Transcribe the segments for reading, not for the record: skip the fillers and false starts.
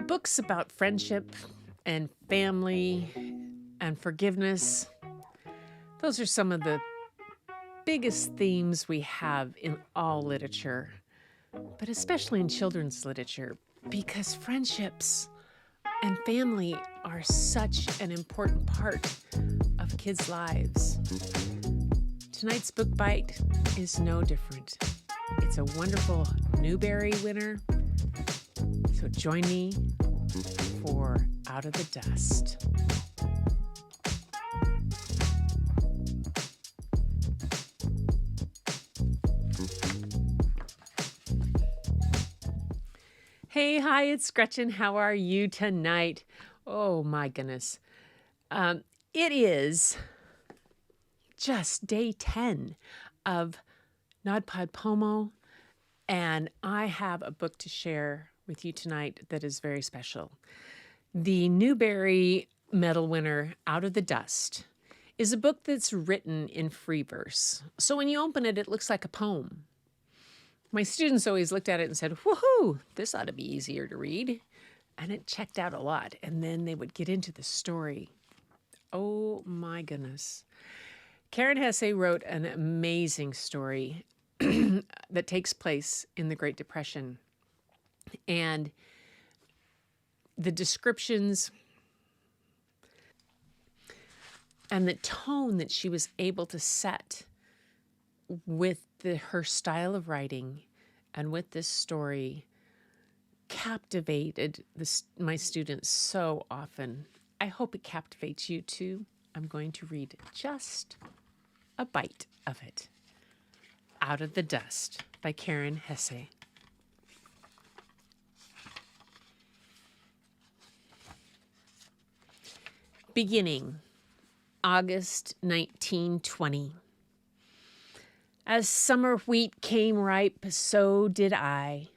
Books about friendship and family and forgiveness, those are some of the biggest themes we have in all literature, but especially in children's literature, because friendships and family are such an important part of kids' lives. Tonight's book bite is no different. It's a wonderful Newbery winner. So join me for Out of the Dust. Hey, hi, it's Gretchen. How are you tonight? Oh my goodness. It is just day 10 of NodPodPoMo, and I have a book to share with you tonight that is very special. The Newbery Medal winner, Out of the Dust, is a book that's written in free verse. So when you open it, it looks like a poem. My students always looked at it and said, woohoo, this ought to be easier to read. And it checked out a lot. And then they would get into the story. Oh my goodness. Karen Hesse wrote an amazing story that takes place in the Great Depression. And the descriptions and the tone that she was able to set with her style of writing and with this story captivated my students so often. I hope it captivates you too. I'm going to read just a bite of it. Out of the Dust by Karen Hesse. Beginning, August 1920. As summer wheat came ripe, so did I.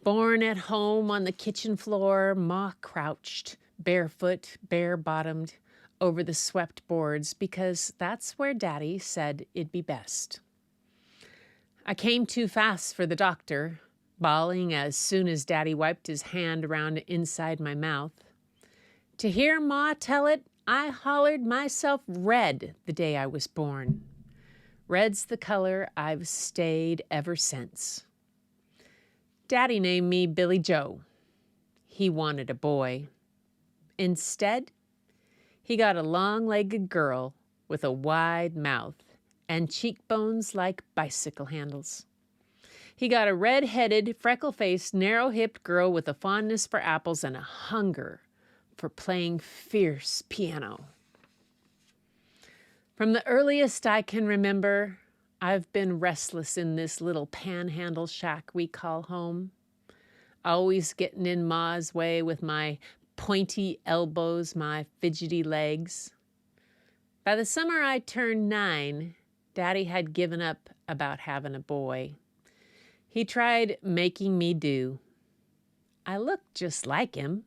Born at home on the kitchen floor, Ma crouched, barefoot, bare-bottomed, over the swept boards, because that's where Daddy said it'd be best. I came too fast for the doctor, bawling as soon as Daddy wiped his hand around inside my mouth. To hear Ma tell it, I hollered myself red the day I was born. Red's the color I've stayed ever since. Daddy named me Billy Joe. He wanted a boy. Instead, he got a long-legged girl with a wide mouth and cheekbones like bicycle handles. He got a red-headed, freckle-faced, narrow-hipped girl with a fondness for apples and a hunger for playing fierce piano. From the earliest I can remember, I've been restless in this little panhandle shack we call home, always getting in Ma's way with my pointy elbows, my fidgety legs. By the summer I turned 9, Daddy had given up about having a boy. He tried making me do. I look just like him.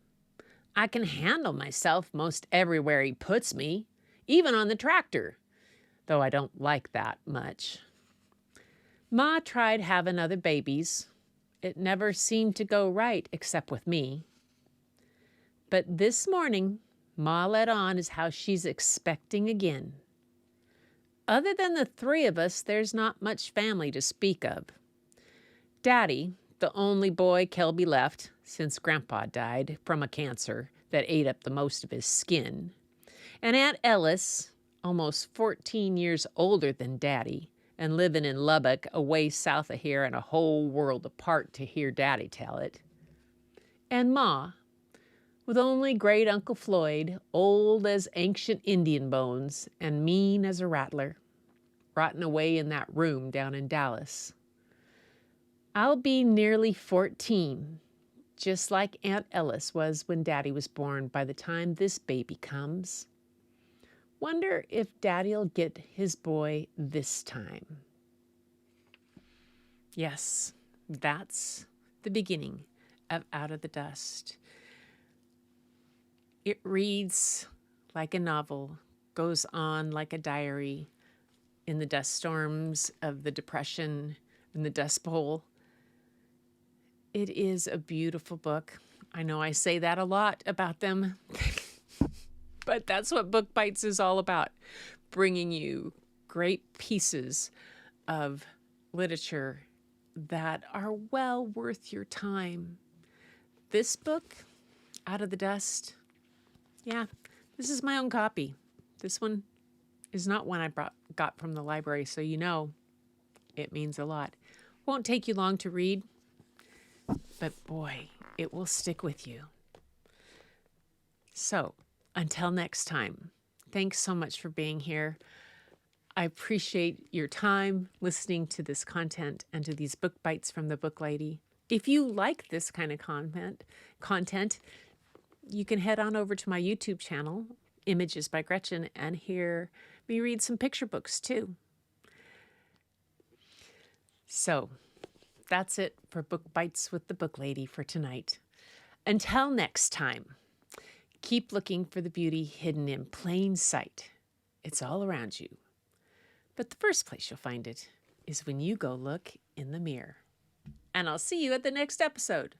I can handle myself most everywhere he puts me, even on the tractor, though I don't like that much. Ma tried having other babies. It never seemed to go right except with me. But this morning, Ma let on as how she's expecting again. Other than the 3 of us, there's not much family to speak of. Daddy, the only boy Kelby left since Grandpa died from a cancer that ate up the most of his skin, and Aunt Ellis, almost 14 years older than Daddy, and living in Lubbock, away south of here and a whole world apart to hear Daddy tell it. And Ma, with only great Uncle Floyd, old as ancient Indian bones and mean as a rattler, rotting away in that room down in Dallas. I'll be nearly 14, just like Aunt Ellis was when Daddy was born by the time this baby comes. Wonder if Daddy'll get his boy this time. Yes, that's the beginning of Out of the Dust. It reads like a novel, goes on like a diary in the dust storms of the Depression, in the Dust Bowl. It is a beautiful book. I know I say that a lot about them, but that's what Book Bites is all about, bringing you great pieces of literature that are well worth your time. This book, Out of the Dust, yeah, this is my own copy. This one is not one I got from the library, so you know it means a lot. Won't take you long to read, but boy, it will stick with you. So, until next time, thanks so much for being here. I appreciate your time listening to this content and to these book bites from the Booklady. If you like this kind of content, you can head on over to my YouTube channel, Images by Gretchen, and hear me read some picture books too. So that's it for Book Bites with the Booklady for tonight. Until next time, keep looking for the beauty hidden in plain sight. It's all around you. But the first place you'll find it is when you go look in the mirror. And I'll see you at the next episode.